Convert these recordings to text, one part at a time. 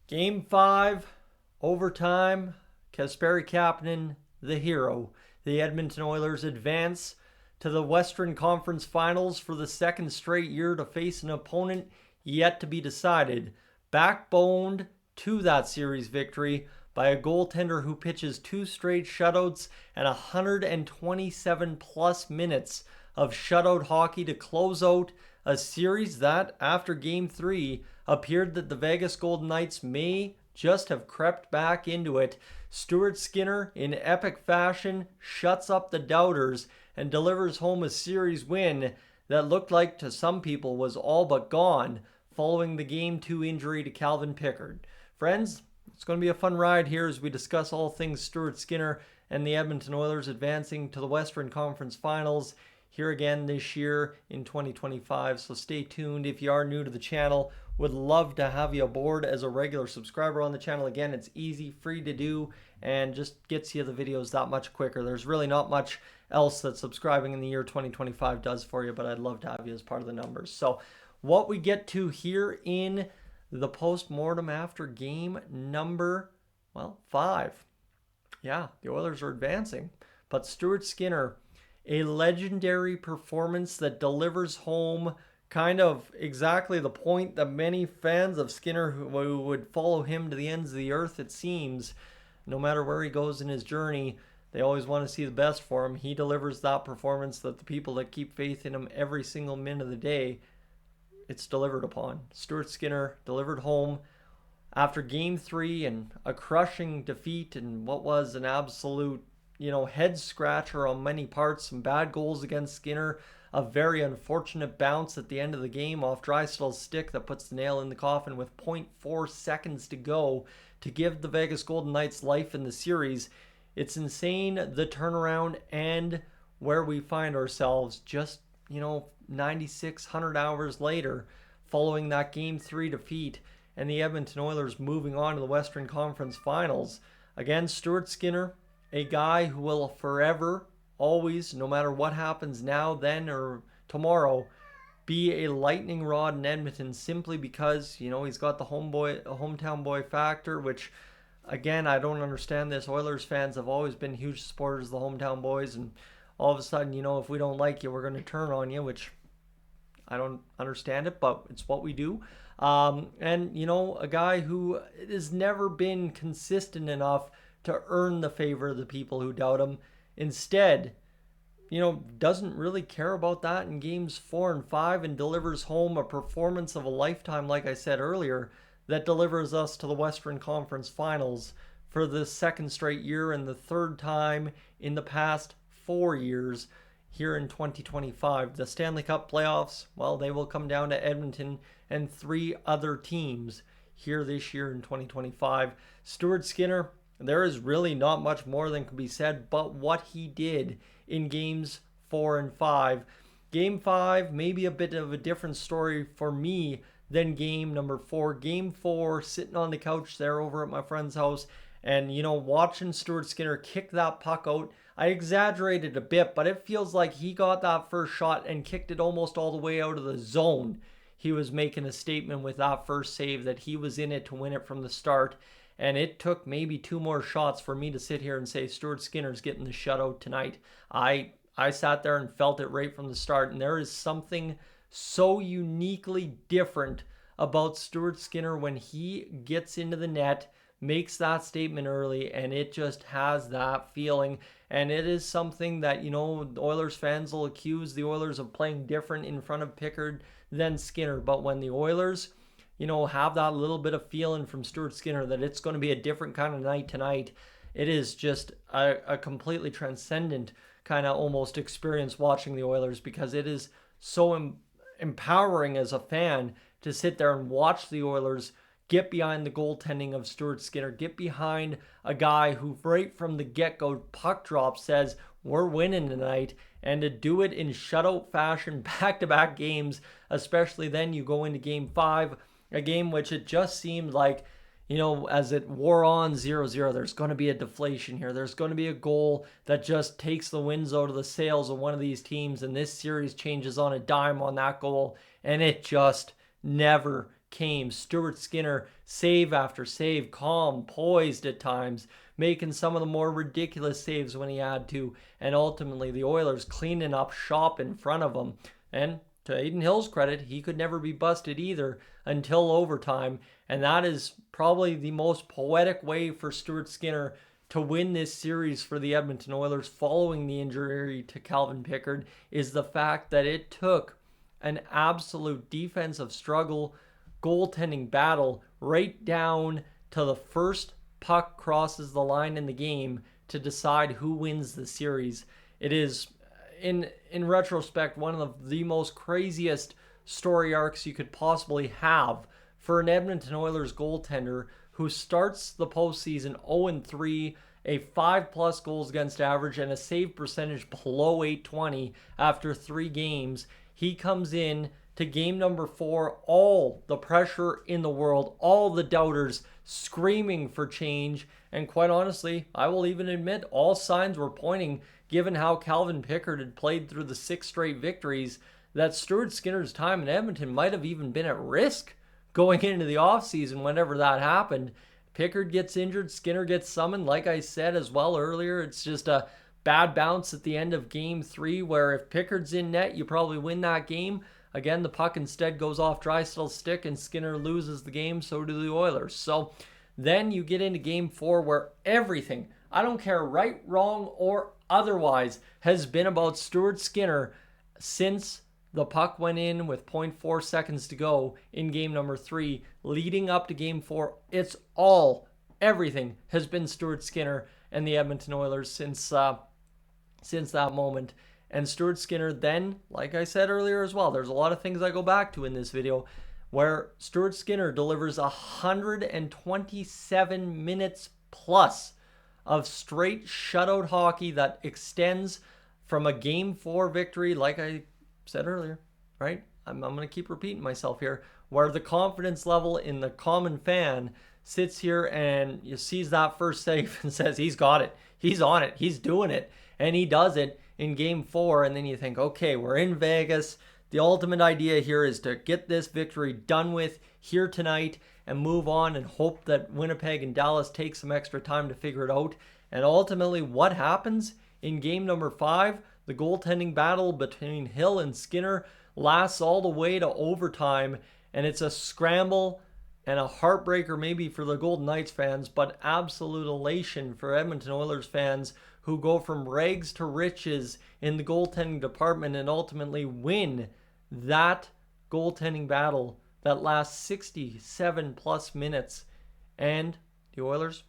Game 5, overtime, Kasperi Kapanen, the hero. The Edmonton Oilers advance to the Western Conference Finals for the second straight year to face an opponent yet to be decided, backboned to that series victory by a goaltender who pitches two straight shutouts and 127 plus minutes of shutout hockey to close out a series that, after Game 3, appeared that the Vegas Golden Knights may just have crept back into it. Stuart Skinner, in epic fashion, shuts up the doubters and delivers home a series win that looked like to some people was all but gone following the Game 2 injury to Calvin Pickard. Friends, it's going to be a fun ride here as we discuss all things Stuart Skinner and the Edmonton Oilers advancing to the Western Conference Finals here again this year in 2025. So stay tuned. If you are new to the channel, would love to have you aboard as a regular subscriber on the channel. Again, it's easy, free to do, and just gets you the videos that much quicker. There's really not much else that subscribing in the year 2025 does for you, but I'd love to have you as part of the numbers. So what we get to here in the post-mortem after game number, 5. Yeah, the Oilers are advancing, but Stuart Skinner, a legendary performance that delivers home kind of exactly the point that many fans of Skinner who would follow him to the ends of the earth, it seems, no matter where he goes in his journey, they always want to see the best for him. He delivers that performance that the people that keep faith in him every single minute of the day, it's delivered upon. Stuart Skinner delivered home after Game 3 and a crushing defeat and what was an absolute head scratcher on many parts. Some bad goals against Skinner, a very unfortunate bounce at the end of the game off Draisaitl's stick that puts the nail in the coffin with 0.4 seconds to go to give the Vegas Golden Knights life in the series. It's insane, the turnaround and where we find ourselves just 9,600 hours later following that Game 3 defeat and the Edmonton Oilers moving on to the Western Conference Finals. Again, Stuart Skinner, a guy who will forever, always, no matter what happens now, then, or tomorrow, be a lightning rod in Edmonton simply because, he's got the hometown boy factor, which, again, I don't understand this. Oilers fans have always been huge supporters of the hometown boys, and all of a sudden, if we don't like you, we're going to turn on you, which I don't understand it, but it's what we do. And, a guy who has never been consistent enough to earn the favor of the people who doubt him. Instead, doesn't really care about that in games 4 and 5 and delivers home a performance of a lifetime, like I said earlier, that delivers us to the Western Conference Finals for the second straight year and the third time in the past 4 years here in 2025. The Stanley Cup playoffs, they will come down to Edmonton and 3 other teams here this year in 2025. Stuart Skinner, there is really not much more than can be said but what he did in games 4 and 5. Game 5, maybe a bit of a different story for me than game number 4. Game 4, sitting on the couch there over at my friend's house and, watching Stuart Skinner kick that puck out. I exaggerated a bit, but it feels like he got that first shot and kicked it almost all the way out of the zone. He was making a statement with that first save that he was in it to win it from the start. And it took maybe 2 more shots for me to sit here and say Stuart Skinner's getting the shutout tonight. I sat there and felt it right from the start. And there is something so uniquely different about Stuart Skinner when he gets into the net, makes that statement early, and it just has that feeling. And it is something that, the Oilers fans will accuse the Oilers of playing different in front of Pickard than Skinner. But when the Oilers have that little bit of feeling from Stuart Skinner that it's going to be a different kind of night tonight, it is just a completely transcendent kind of almost experience watching the Oilers, because it is so empowering as a fan to sit there and watch the Oilers get behind the goaltending of Stuart Skinner, get behind a guy who right from the get-go puck drop says, we're winning tonight, and to do it in shutout fashion, back-to-back games, especially then you go into Game 5, a game which it just seemed like, as it wore on 0-0, there's going to be a deflation here. There's going to be a goal that just takes the winds out of the sails of one of these teams, and this series changes on a dime on that goal, and it just never came. Stuart Skinner, save after save, calm, poised at times, making some of the more ridiculous saves when he had to, and ultimately the Oilers cleaning up shop in front of him. And to Adin Hill's credit, he could never be busted either until overtime, and that is probably the most poetic way for Stuart Skinner to win this series for the Edmonton Oilers following the injury to Calvin Pickard, is the fact that it took an absolute defensive struggle, goaltending battle right down to the first puck crosses the line in the game to decide who wins the series. It is, in retrospect, one of the most craziest story arcs you could possibly have for an Edmonton Oilers goaltender who starts the postseason 0-3, a 5+ goals against average, and a save percentage below .820 after 3 games. He comes in to game number 4, all the pressure in the world, all the doubters screaming for change, and quite honestly, I will even admit all signs were pointing, given how Calvin Pickard had played through the 6 straight victories, that Stuart Skinner's time in Edmonton might have even been at risk going into the offseason whenever that happened. Pickard gets injured, Skinner gets summoned. Like I said as well earlier, it's just a bad bounce at the end of game 3 where if Pickard's in net, you probably win that game. Again, the puck instead goes off Draisaitl's stick and Skinner loses the game, so do the Oilers. So then you get into game 4 where everything, I don't care right, wrong, or otherwise, has been about Stuart Skinner since the puck went in with 0.4 seconds to go in game number 3, leading up to game 4. It's everything has been Stuart Skinner and the Edmonton Oilers since that moment. And Stuart Skinner then, like I said earlier as well, there's a lot of things I go back to in this video, where Stuart Skinner delivers 127 minutes plus of straight shutout hockey that extends from a game 4 victory, like I said earlier, right? I'm going to keep repeating myself here, where the confidence level in the common fan sits here and you sees that first save and says, he's got it, he's on it, he's doing it, and he does it in game 4. And then you think, okay, we're in Vegas. The ultimate idea here is to get this victory done with here tonight and move on and hope that Winnipeg and Dallas take some extra time to figure it out. And ultimately, what happens in game number 5? The goaltending battle between Hill and Skinner lasts all the way to overtime, and it's a scramble and a heartbreaker maybe for the Golden Knights fans, but absolute elation for Edmonton Oilers fans who go from rags to riches in the goaltending department and ultimately win that goaltending battle that lasts 67+ minutes. And the Oilers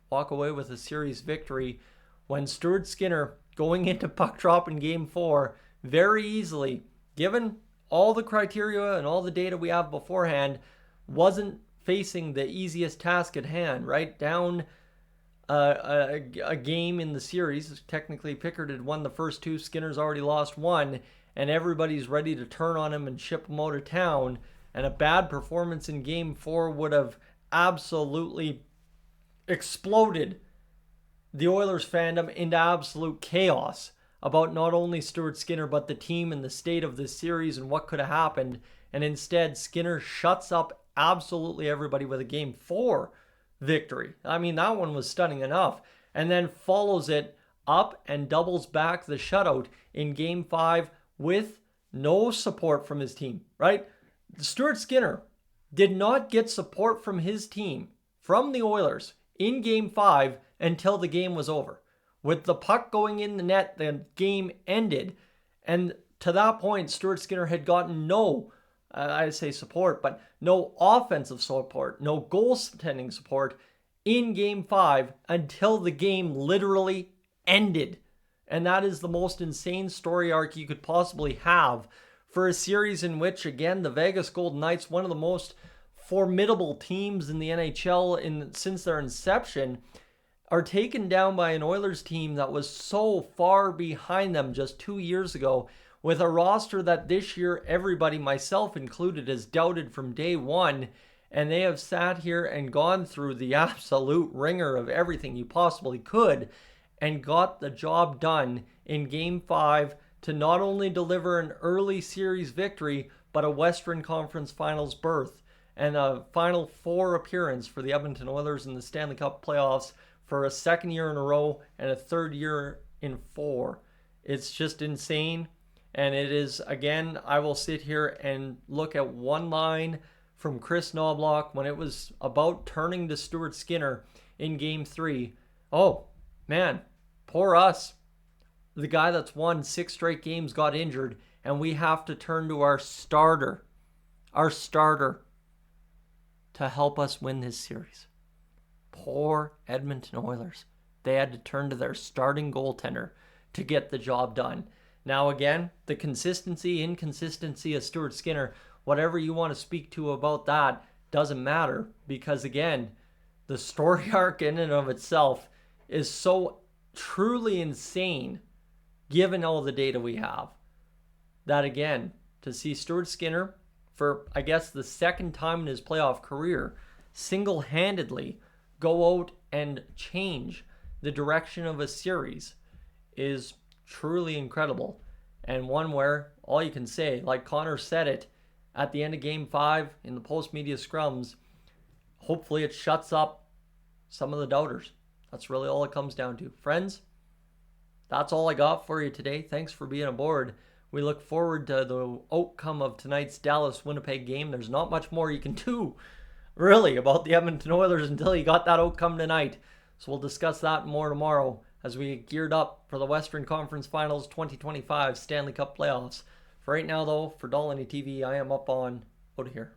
walk away with a series victory when Stuart Skinner, going into puck drop in game 4, very easily, given all the criteria and all the data we have beforehand, wasn't facing the easiest task at hand, right? Down a game in the series. Technically, Pickard had won the first 2, Skinner's already lost 1, and everybody's ready to turn on him and ship him out of town. And a bad performance in game 4 would have absolutely exploded the Oilers fandom into absolute chaos about not only Stuart Skinner, but the team and the state of this series and what could have happened. And instead, Skinner shuts up absolutely everybody with a game 4 victory. I mean, that one was stunning enough. And then follows it up and doubles back the shutout in game 5 with no support from his team, right? Stuart Skinner did not get support from his team, from the Oilers, in game 5 until the game was over. With the puck going in the net, the game ended. And to that point, Stuart Skinner had gotten no, I say support, but no offensive support, no goaltending support in game 5 until the game literally ended. And that is the most insane story arc you could possibly have for a series in which, again, the Vegas Golden Knights, one of the most formidable teams in the NHL since their inception, are taken down by an Oilers team that was so far behind them just 2 years ago, with a roster that this year everybody, myself included, has doubted from day one. And they have sat here and gone through the absolute ringer of everything you possibly could and got the job done in game 5 to not only deliver an early series victory, but a Western Conference Finals berth. and a Final Four appearance for the Edmonton Oilers in the Stanley Cup playoffs for a second year in a row and a third year in 4. It's just insane. And it is, again, I will sit here and look at one line from Kris Knoblauch when it was about turning to Stuart Skinner in Game 3. Oh, man, poor us. The guy that's won 6 straight games got injured, and we have to turn to our starter to help us win this series. Poor Edmonton Oilers. They had to turn to their starting goaltender to get the job done. Now again, the inconsistency of Stuart Skinner, whatever you want to speak to about that doesn't matter, because again, the story arc in and of itself is so truly insane given all the data we have, that again, to see Stuart Skinner for, I guess, the second time in his playoff career, single-handedly go out and change the direction of a series is truly incredible. And one where all you can say, like Connor said it at the end of Game 5 in the post-media scrums, hopefully it shuts up some of the doubters. That's really all it comes down to. Friends, that's all I got for you today. Thanks for being aboard. We look forward to the outcome of tonight's Dallas-Winnipeg game. There's not much more you can do, really, about the Edmonton Oilers until you got that outcome tonight. So we'll discuss that more tomorrow as we get geared up for the Western Conference Finals 2025 Stanley Cup playoffs. For right now, though, for Dolany TV, I am up on out of here.